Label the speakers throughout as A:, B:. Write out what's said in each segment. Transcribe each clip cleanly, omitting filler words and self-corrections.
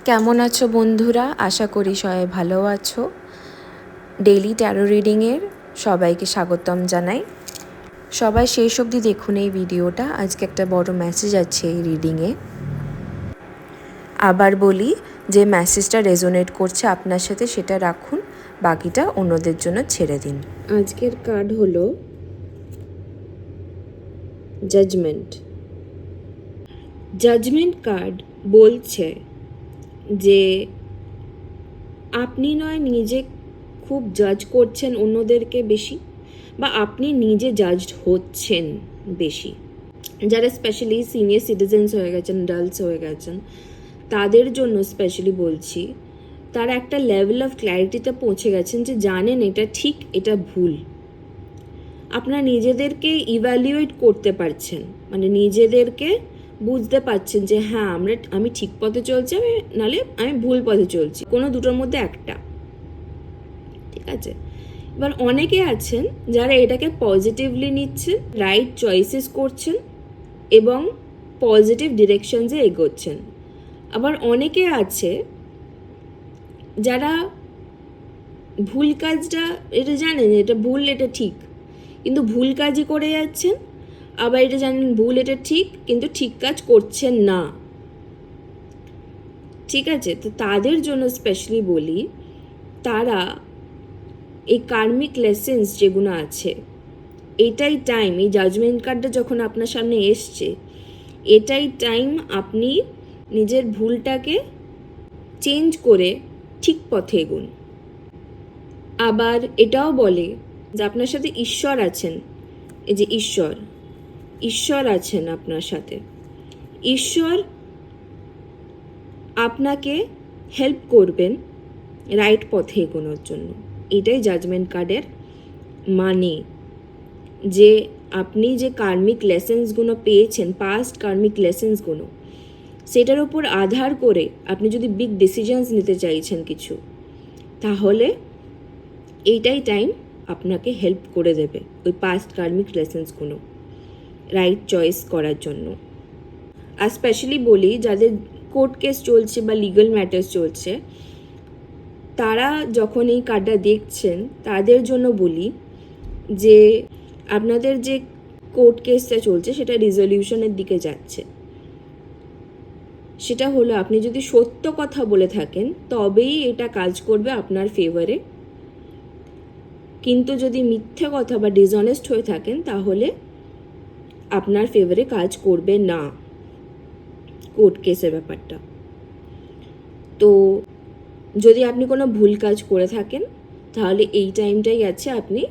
A: কেমন আছো বন্ধুরা? আশা করি সবাই ভালো আছো। ডেইলি ট্যারো রিডিংয়ের সবাইকে স্বাগতম জানাই। সবাই শেষ অবধি দেখুন এই ভিডিওটা। আজকে একটা বড় মেসেজ আছে এই রিডিংয়ে। আবার বলি, যে মেসেজটা রেজোনেট করছে আপনার সাথে সেটা রাখুন, বাকিটা অন্যদের জন্য ছেড়ে দিন। আজকের কার্ড হলো জাজমেন্ট। জাজমেন্ট কার্ড বলছে যে আপনি নয় নিজে খুব জাজ করছেন অন্যদেরকে বেশি, বা আপনি নিজে জাজড হচ্ছেন বেশি। যারা স্পেশালি সিনিয়র সিটিজেন্স হয়ে গেছেন, অ্যাডাল্টস হয়ে গেছেন, তাদের জন্য স্পেশালি বলছি, তারা একটা লেভেল অফ ক্ল্যারিটিতে পৌঁছে গেছেন যে জানেন এটা ঠিক, এটা ভুল। আপনারা নিজেদেরকে ইভ্যালুয়েট করতে পারছেন, মানে নিজেদেরকে বুঝতে পারছেন যে হ্যাঁ আমি ঠিক পথে চলছি, নাহলে আমি ভুল পথে চলছি, কোনো দুটোর মধ্যে একটা। ঠিক আছে, এবার অনেকে আছেন যারা এটাকে পজিটিভলি নিচ্ছেন, রাইট চয়েসেস করছেন এবং পজিটিভ ডিরেকশনসে এগোচ্ছেন। আবার অনেকে আছে যারা ভুল কাজটা এটা জানেন এটা ভুল, এটা ঠিক, কিন্তু ভুল কাজই করে যাচ্ছেন। আবার এটা জানেন ভুল, এটা ঠিক, কিন্তু ঠিক কাজ করছেন না। ঠিক আছে, তো তাদের জন্য স্পেশালি বলি, তারা এই কার্মিক লেসেন্স যেগুলো আছে, এটাই টাইম, এই জাজমেন্ট কার্ডটা যখন আপনার সামনে এসছে, এটাই টাইম আপনি নিজের ভুলটাকে চেঞ্জ করে ঠিক পথে এগুন। আবার এটাও বলে যে আপনার সাথে ঈশ্বর আছেন। এই যে ঈশ্বর আছেন আপনার সাথে। ঈশ্বর আপনাকে হেল্প করবেন রাইট পথে এগোনোর জন্য। এটাই জাজমেন্ট কার্ডের মানে, যে আপনি যে কার্মিক লেসেন্সগুলো পেয়েছেন, পাস্ট কার্মিক লেসেন্সগুলো, সেটার উপর আধার করে আপনি যদি বিগ ডিসিশনস নিতে চাইছেন কিছু, তাহলে এইটাই টাইম আপনাকে হেল্প করে দেবে ওই পাস্ট কার্মিক লেসেন্সগুলো রাইট চয়েস করার জন্য। আর স্পেশালি বলি, যাদের কোর্ট কেস চলছে বা লিগাল ম্যাটার্স চলছে, তারা যখন এই কার্ডটা দেখছেন তাদের জন্য বলি যে আপনাদের যে কোর্ট কেসটা চলছে সেটা রিজলিউশনের দিকে যাচ্ছে। সেটা হলো, আপনি যদি সত্য কথা বলে থাকেন তবেই এটা কাজ করবে আপনার ফেভারে, কিন্তু যদি মিথ্যে কথা বা ডিসঅনেস্ট হয়ে থাকেন তাহলে আপনার ফেভারে কাজ করবে না কোর্ট কেসের ব্যাপারটা। তো যদি আপনি কোনো ভুল কাজ করে থাকেন তাহলে এই টাইমটাই আছে আপনি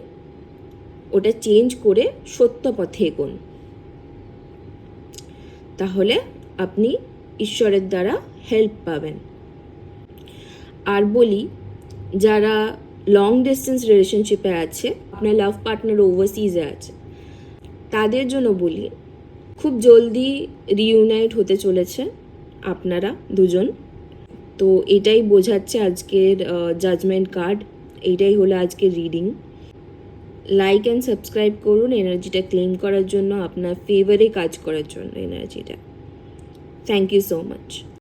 A: ওটা চেঞ্জ করে সত্য পথে এগোন, তাহলে আপনি ঈশ্বরের দ্বারা হেল্প পাবেন। আর বলি, যারা লং ডিস্টেন্স রিলেশনশিপে আছে, আপনার লাভ পার্টনার ওভারসিজে আছে, তাদের জন্য বলি খুব জলদি রিইউনাইট হতে চলেছে আপনারা দুজন। তো এটাই বোঝাচ্ছে আজকের জাজমেন্ট কার্ড। এইটাই হলো আজকের রিডিং। লাইক অ্যান্ড সাবস্ক্রাইব করুন এনার্জিটা ক্লেম করার জন্য, আপনার ফেভারে কাজ করার জন্য এনার্জিটা। Thank you so much.